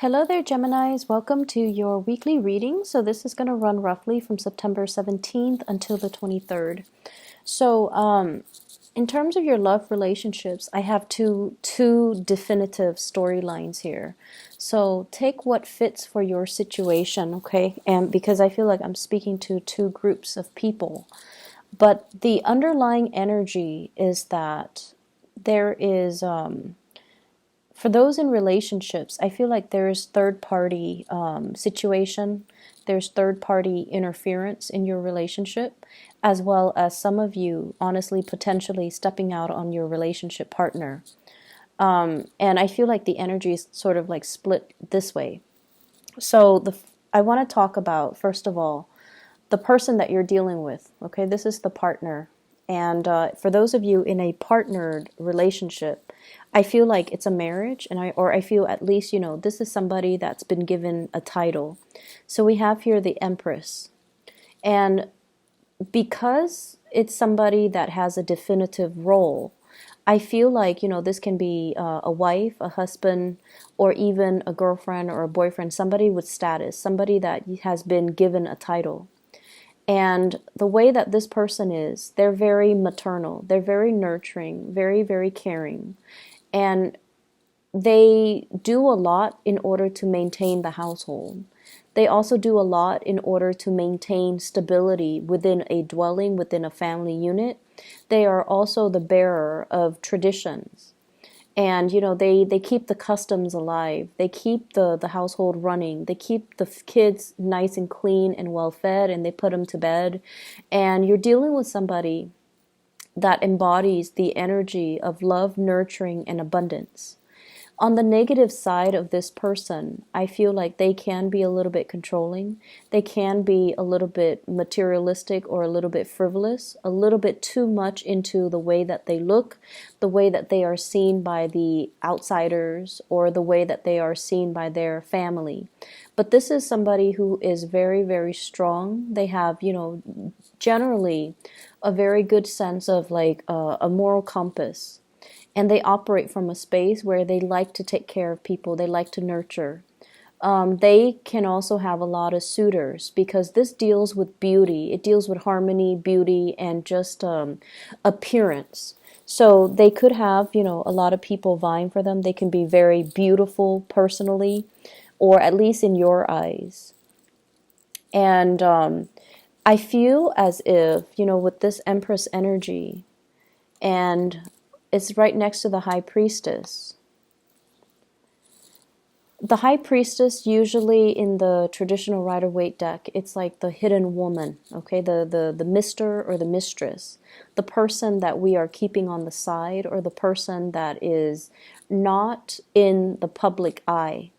Hello there, Geminis. Welcome to your weekly reading. So this is going to run roughly from September 17th until the 23rd. So, in terms of your love relationships, I have two definitive storylines here. So take what fits for your situation, okay? And because I feel like I'm speaking to two groups of people, but the underlying energy is that there is for those in relationships, I feel like there's third party situation, there's third party interference in your relationship, as well as some of you honestly potentially stepping out on your relationship partner. And I feel like the energy is sort of like split this way. So I want to talk about, first of all, the person that you're dealing with. Okay, this is the partner. And for those of you in a partnered relationship, I feel like it's a marriage, and I feel at least, this is somebody that's been given a title. So we have here the Empress. And because it's somebody that has a definitive role, I feel like, this can be a wife, a husband, or even a girlfriend or a boyfriend, somebody with status, somebody that has been given a title. And the way that this person is, they're very maternal, they're very nurturing, very, very caring. And they do a lot in order to maintain the household. They also do a lot in order to maintain stability within a dwelling, within a family unit. They are also the bearer of traditions. And, they keep the customs alive. They keep the household running. They keep the kids nice and clean and well fed, and they put them to bed. And you're dealing with somebody that embodies the energy of love, nurturing, and abundance. On the negative side of this person, I feel like they can be a little bit controlling. They can be a little bit materialistic or a little bit frivolous, a little bit too much into the way that they look, the way that they are seen by the outsiders, or the way that they are seen by their family. But this is somebody who is very, very strong. They have, generally a very good sense of like a moral compass. And they operate from a space where they like to take care of people. They like to nurture. They can also have a lot of suitors because this deals with beauty. It deals with harmony, beauty, and just appearance. So they could have, a lot of people vying for them. They can be very beautiful personally, or at least in your eyes. And I feel as if, with this Empress energy, and it's right next to the High Priestess. The High Priestess, usually in the traditional Rider-Waite deck, it's like the hidden woman, okay? The mister or the mistress. The person that we are keeping on the side, or the person that is not in the public eye.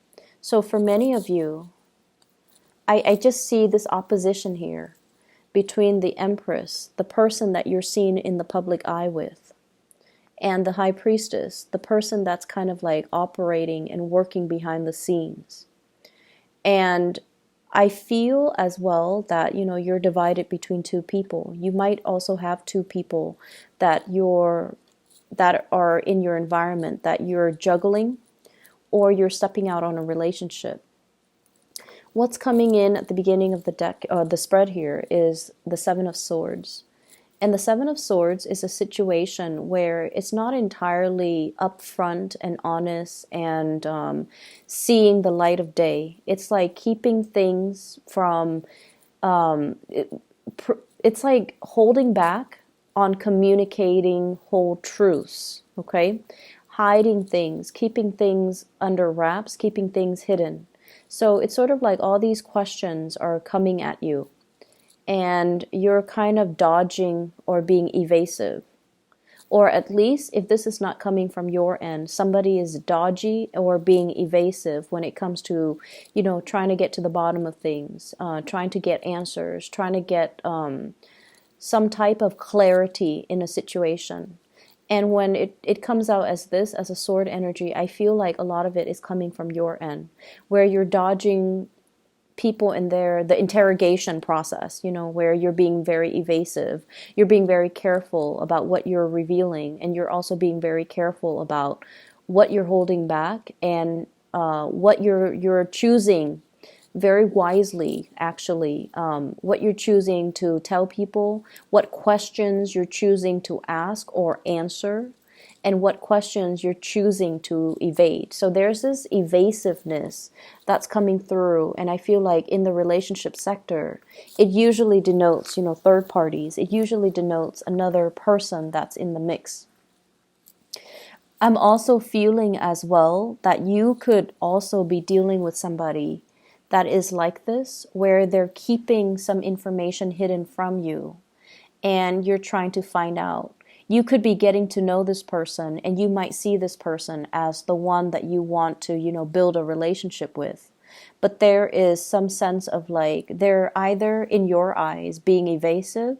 So for many of you, I just see this opposition here between the Empress, the person that you're seen in the public eye with, and the High Priestess, the person that's kind of like operating and working behind the scenes. And I feel as well that, you're divided between two people. You might also have two people that are in your environment that you're juggling, or you're stepping out on a relationship. What's coming in at the beginning of the deck, the spread here, is the Seven of Swords. And the Seven of Swords is a situation where it's not entirely upfront and honest and seeing the light of day. It's like keeping things from, it's like holding back on communicating whole truths, okay? Hiding things, keeping things under wraps, keeping things hidden. So it's sort of like all these questions are coming at you, and you're kind of dodging or being evasive. Or at least, if this is not coming from your end, somebody is dodgy or being evasive when it comes to, trying to get to the bottom of things, trying to get answers, trying to get some type of clarity in a situation. And when it comes out as this, as a sword energy, I feel like a lot of it is coming from your end, where you're dodging people in the interrogation process, where you're being very evasive. You're being very careful about what you're revealing, and you're also being very careful about what you're holding back, and what you're choosing very wisely, actually, what you're choosing to tell people, what questions you're choosing to ask or answer, and what questions you're choosing to evade. So there's this evasiveness that's coming through, and I feel like in the relationship sector, it usually denotes, third parties. It usually denotes another person that's in the mix. I'm also feeling as well that you could also be dealing with somebody that is like this, where they're keeping some information hidden from you and you're trying to find out. You could be getting to know this person and you might see this person as the one that you want to, build a relationship with. But there is some sense of like, they're either in your eyes being evasive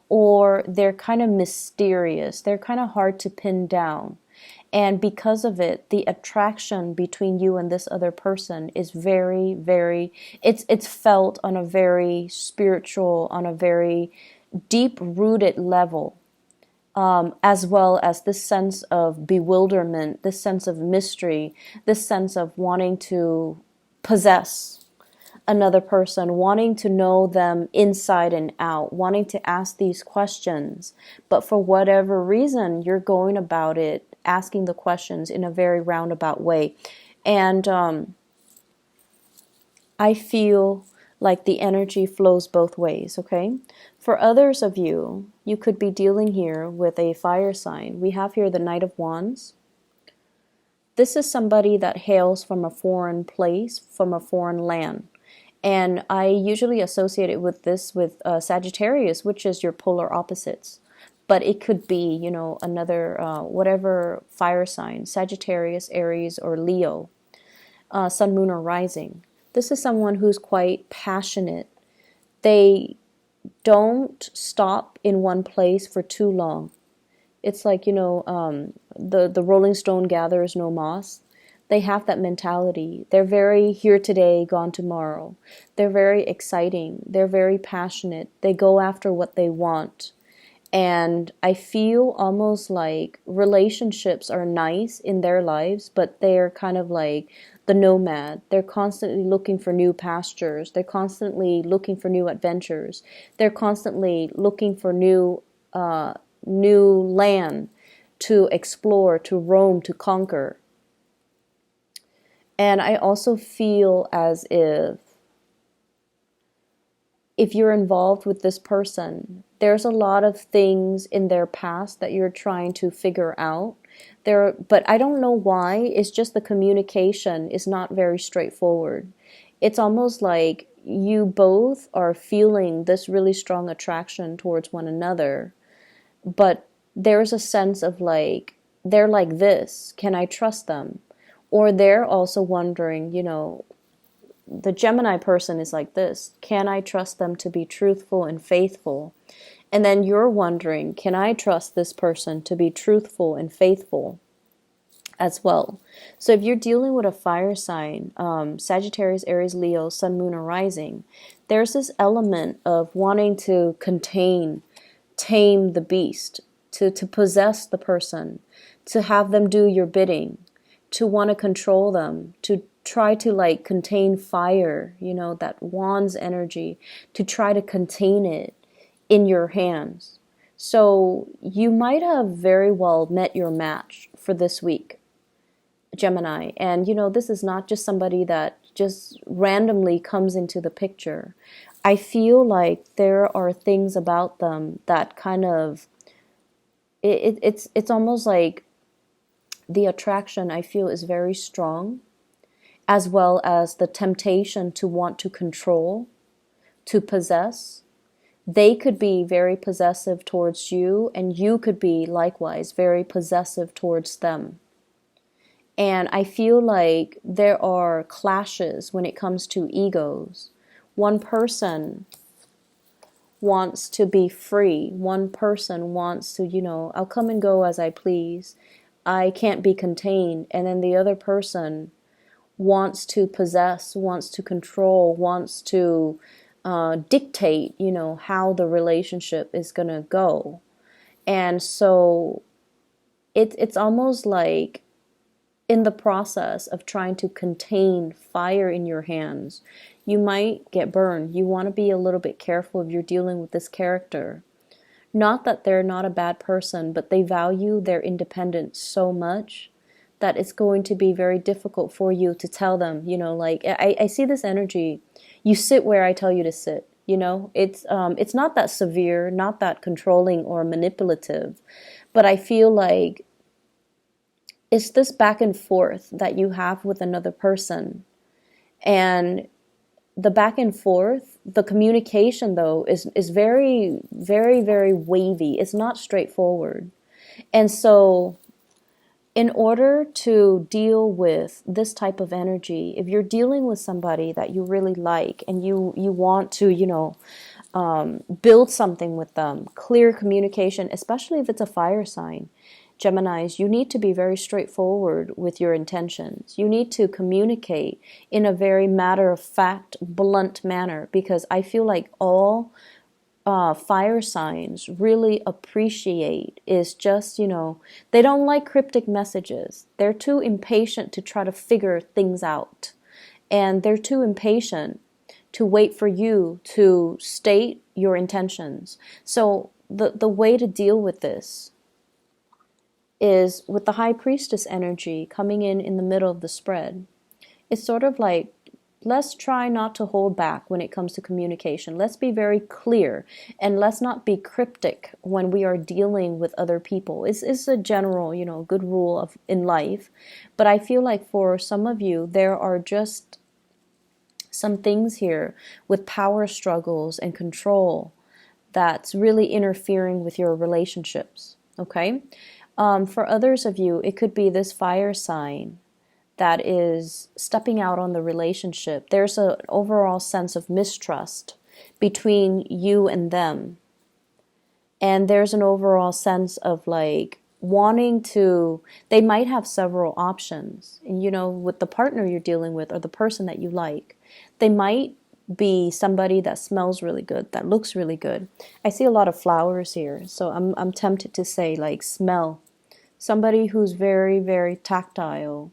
or they're kind of mysterious. They're kind of hard to pin down. And because of it, the attraction between you and this other person is very, very, it's felt on a very spiritual, on a very deep-rooted level, as well as this sense of bewilderment, this sense of mystery, this sense of wanting to possess another person, wanting to know them inside and out, wanting to ask these questions. But for whatever reason, you're going about it asking the questions in a very roundabout way. And I feel like the energy flows both ways, okay? For others of you, you could be dealing here with a fire sign. We have here the Knight of Wands. This is somebody that hails from a foreign place, from a foreign land. And I usually associate it with this with Sagittarius, which is your polar opposites. But it could be, another, whatever fire sign, Sagittarius, Aries, or Leo, Sun, Moon, or Rising. This is someone who's quite passionate. They don't stop in one place for too long. It's like, the Rolling Stone gathers no moss. They have that mentality. They're very here today, gone tomorrow. They're very exciting. They're very passionate. They go after what they want. And I feel almost like relationships are nice in their lives, but they're kind of like the nomad. They're constantly looking for new pastures. They're constantly looking for new adventures. They're constantly looking for new land to explore, to roam, to conquer. And I also feel as if you're involved with this person, there's a lot of things in their past that you're trying to figure out. But I don't know why. It's just the communication is not very straightforward. It's almost like you both are feeling this really strong attraction towards one another, but there's a sense of like, they're like this. Can I trust them? Or they're also wondering, the Gemini person is like this. Can I trust them to be truthful and faithful? And then you're wondering, can I trust this person to be truthful and faithful as well? So if you're dealing with a fire sign, Sagittarius, Aries, Leo, Sun, Moon, or Rising, there's this element of wanting to contain, tame the beast, to possess the person, to have them do your bidding, to want to control them, to try to like contain fire, that wand's energy, to try to contain it in your hands. So you might have very well met your match for this week, Gemini. And this is not just somebody that just randomly comes into the picture. I feel like there are things about them that kind of, it's almost like the attraction I feel is very strong, as well as the temptation to want to control, to possess. They could be very possessive towards you, and you could be likewise very possessive towards them. And I feel like there are clashes when it comes to egos. One person wants to be free. One person wants to, I'll come and go as I please. I can't be contained. And then the other person wants to possess, wants to control, wants to dictate, how the relationship is going to go. And so it's almost like in the process of trying to contain fire in your hands, you might get burned. You want to be a little bit careful if you're dealing with this character. Not that they're not a bad person, but they value their independence so much that it's going to be very difficult for you to tell them, like, I see this energy. You sit where I tell you to sit. It's not that severe, not that controlling or manipulative, but I feel like it's this back and forth that you have with another person. And the back and forth, the communication though, is very, very, very wavy. It's not straightforward. And so in order to deal with this type of energy, if you're dealing with somebody that you really like and you want to, build something with them, clear communication, especially if it's a fire sign, Geminis, you need to be very straightforward with your intentions. You need to communicate in a very matter-of-fact, blunt manner, because I feel like all fire signs really appreciate is just, they don't like cryptic messages. They're too impatient to try to figure things out. And they're too impatient to wait for you to state your intentions. So the way to deal with this is with the High Priestess energy coming in the middle of the spread. It's sort of like, let's try not to hold back when it comes to communication. Let's be very clear, and let's not be cryptic when we are dealing with other people. It's a general, good rule in life. But I feel like for some of you, there are just some things here with power struggles and control that's really interfering with your relationships, okay? For others of you, it could be this fire sign that is stepping out on the relationship. There's an overall sense of mistrust between you and them. And there's an overall sense of like wanting to, they might have several options. And with the partner you're dealing with or the person that you like, they might be somebody that smells really good, that looks really good. I see a lot of flowers here, so I'm tempted to say like smell. Somebody who's very, very tactile.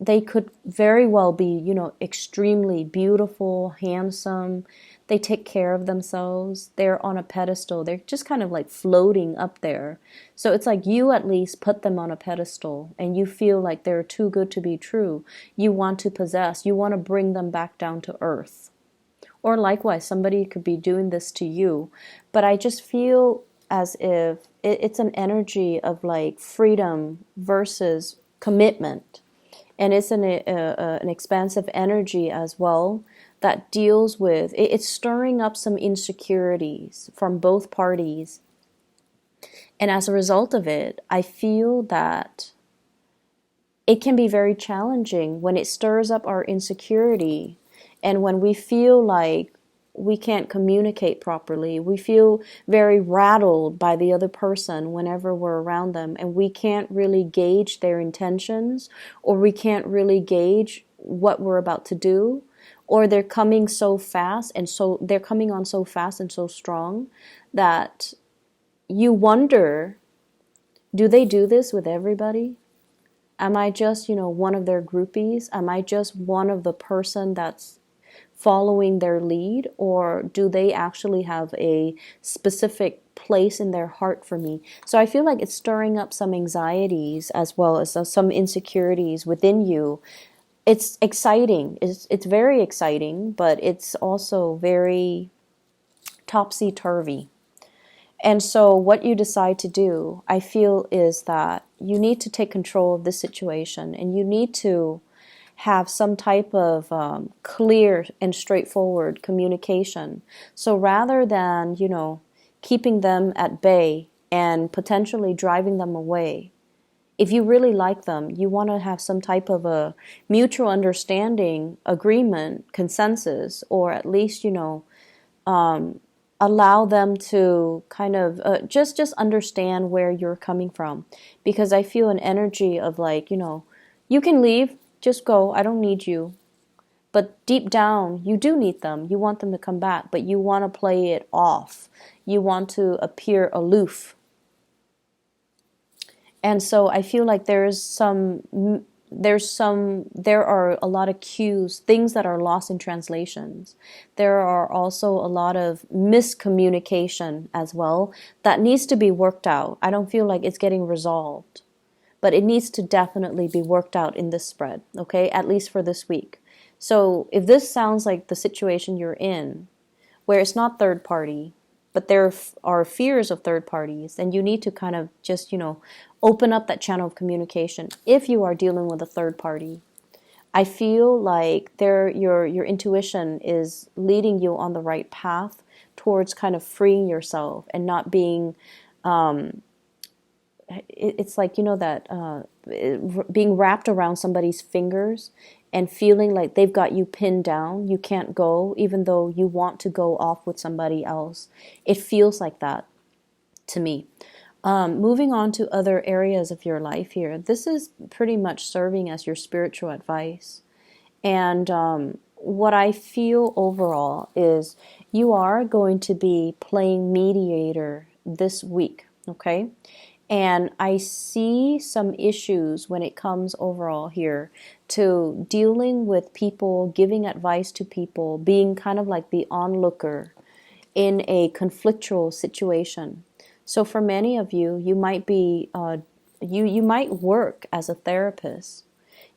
They could very well be, extremely beautiful, handsome. They take care of themselves. They're on a pedestal. They're just kind of like floating up there. So it's like you at least put them on a pedestal and you feel like they're too good to be true. You want to possess. You want to bring them back down to earth. Or likewise, somebody could be doing this to you. But I just feel as if it's an energy of like freedom versus commitment. And it's an expansive energy as well that deals with, it's stirring up some insecurities from both parties. And as a result of it, I feel that it can be very challenging when it stirs up our insecurity and when we feel like we can't communicate properly. We feel very rattled by the other person whenever we're around them, and we can't really gauge their intentions, or we can't really gauge what we're about to do, or they're coming so fast and they're coming on so fast and so strong that you wonder, do they do this with everybody? Am I just, one of their groupies? Am I just one of the person that's following their lead, or do they actually have a specific place in their heart for me? So I feel like it's stirring up some anxieties as well as some insecurities within you. It's exciting. It's very exciting, but it's also very topsy-turvy. And so what you decide to do, I feel, is that you need to take control of this situation, and you need to have some type of clear and straightforward communication. So rather than, keeping them at bay and potentially driving them away, if you really like them, you want to have some type of a mutual understanding, agreement, consensus, or at least, allow them to kind of just understand where you're coming from. Because I feel an energy of like, you can leave, just go, I don't need you. But deep down, you do need them. You want them to come back, but you want to play it off. You want to appear aloof. And so I feel like there are a lot of cues, things that are lost in translations. There are also a lot of miscommunication as well that needs to be worked out. I don't feel like it's getting resolved, but it needs to definitely be worked out in this spread, okay? At least for this week. So if this sounds like the situation you're in, where it's not third party, but there are fears of third parties, then you need to kind of just, open up that channel of communication if you are dealing with a third party. I feel like your intuition is leading you on the right path towards kind of freeing yourself and not being it's like, that being wrapped around somebody's fingers and feeling like they've got you pinned down. You can't go, even though you want to go off with somebody else. It feels like that to me. Moving on to other areas of your life here. This is pretty much serving as your spiritual advice. And what I feel overall is you are going to be playing mediator this week, okay? And I see some issues when it comes overall here to dealing with people, giving advice to people, being kind of like the onlooker in a conflictual situation. So for many of you, you might be, you might work as a therapist.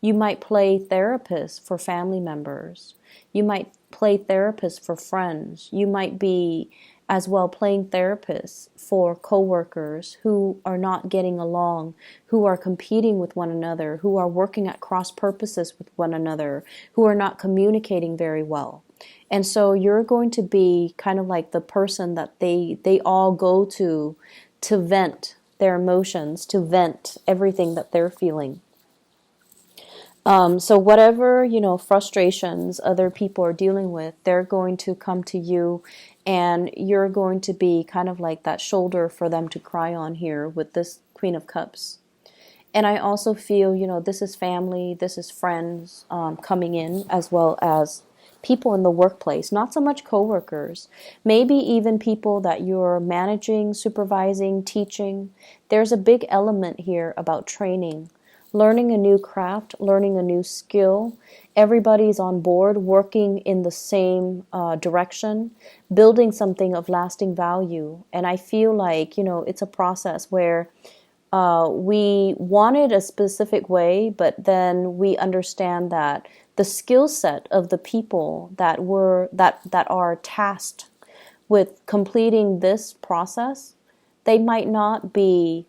You might play therapist for family members. You might play therapist for friends. You might be as well playing therapists for coworkers who are not getting along, who are competing with one another, who are working at cross purposes with one another, who are not communicating very well. And so you're going to be kind of like the person that they all go to vent their emotions, to vent everything that they're feeling. So whatever, frustrations other people are dealing with, they're going to come to you and you're going to be kind of like that shoulder for them to cry on here with this Queen of Cups. And I also feel, this is family, this is friends coming in, as well as people in the workplace, not so much coworkers, maybe even people that you're managing, supervising, teaching. There's a big element here about training. Learning a new craft, learning a new skill. Everybody's on board, working in the same direction, building something of lasting value. And I feel like, it's a process where we want it a specific way, but then we understand that the skill set of the people that are tasked with completing this process, they might not be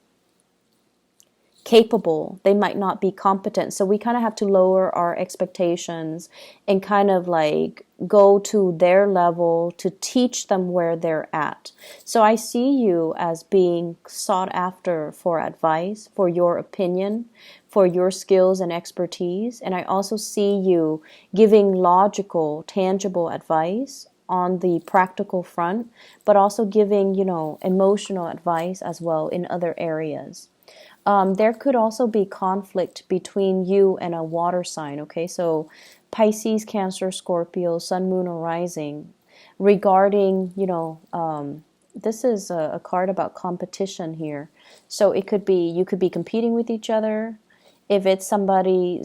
capable, they might not be competent. So we kind of have to lower our expectations and kind of like go to their level to teach them where they're at. So I see you as being sought after for advice, for your opinion, for your skills and expertise. And I also see you giving logical, tangible advice on the practical front, but also giving, emotional advice as well in other areas. There could also be conflict between you and a water sign, okay? So Pisces, Cancer, Scorpio, Sun, Moon, or Rising, regarding, this is a card about competition here. So it could be, you could be competing with each other. If it's somebody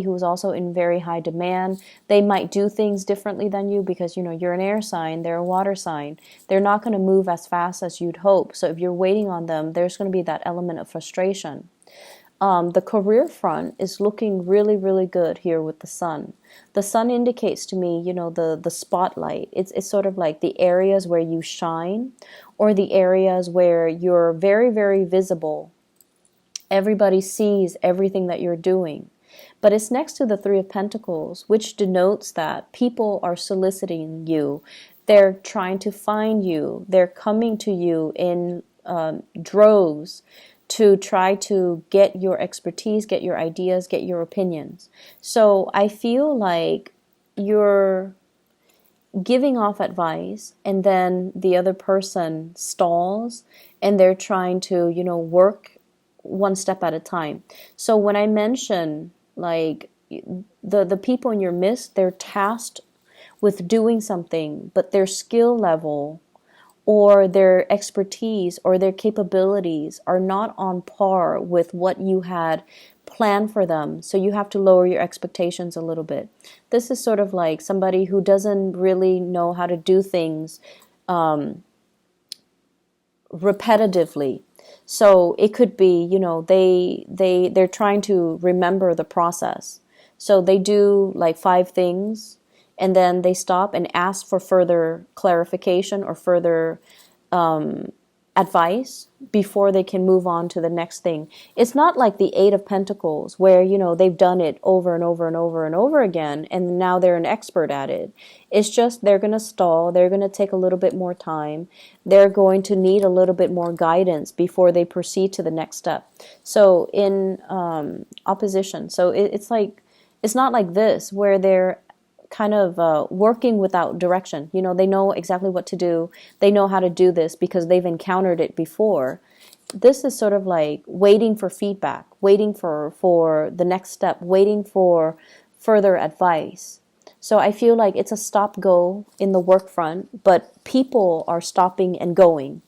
who's also in very high demand, they might do things differently than you because, you're an air sign, they're a water sign. They're not going to move as fast as you'd hope. So if you're waiting on them, there's going to be that element of frustration. The career front is looking really, really good here with the sun. The sun indicates to me, the spotlight. It's sort of like the areas where you shine or the areas where you're very, very visible. Everybody sees everything that you're doing. But it's next to the Three of Pentacles, which denotes that people are soliciting you. They're trying to find you. They're coming to you in droves to try to get your expertise, get your ideas, get your opinions. So I feel like you're giving off advice and then the other person stalls and they're trying to, work one step at a time. So when I mention like the people in your midst, they're tasked with doing something, but their skill level or their expertise or their capabilities are not on par with what you had planned for them. So you have to lower your expectations a little bit. This is sort of like somebody who doesn't really know how to do things repetitively. So it could be, they're trying to remember the process. So they do like 5 things and then they stop and ask for further clarification or further advice before they can move on to the next thing. It's not like the Eight of Pentacles where, they've done it over and over and over and over again and now they're an expert at it. It's just they're going to stall. They're going to take a little bit more time. They're going to need a little bit more guidance before they proceed to the next step. So in opposition, so it's not like this where they're kind of working without direction. They know exactly what to do. They know how to do this because they've encountered it before. This is sort of like waiting for feedback, waiting for the next step, waiting for further advice. So I feel like it's a stop-go in the work front, but people are stopping and going,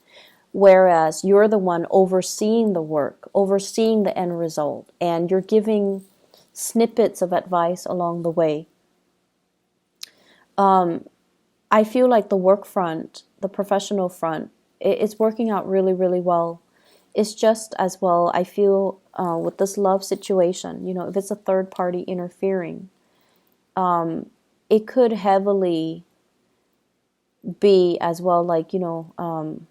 whereas you're the one overseeing the work, overseeing the end result, and you're giving snippets of advice along the way. I feel like the work front, the professional front, it's working out really, really well. It's just as well, I feel, with this love situation, if it's a third party interfering, it could heavily be as well, like, I'm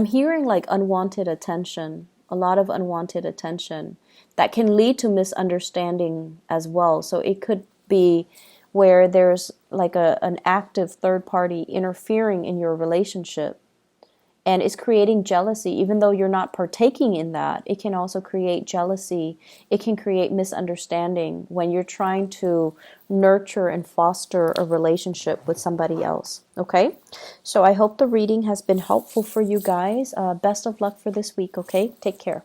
hearing like unwanted attention, a lot of unwanted attention that can lead to misunderstanding as well. So it could be where there's like an active third party interfering in your relationship and it's creating jealousy. Even though you're not partaking in that, it can also create jealousy. It can create misunderstanding when you're trying to nurture and foster a relationship with somebody else. Okay? So I hope the reading has been helpful for you guys. Best of luck for this week, okay? Take care.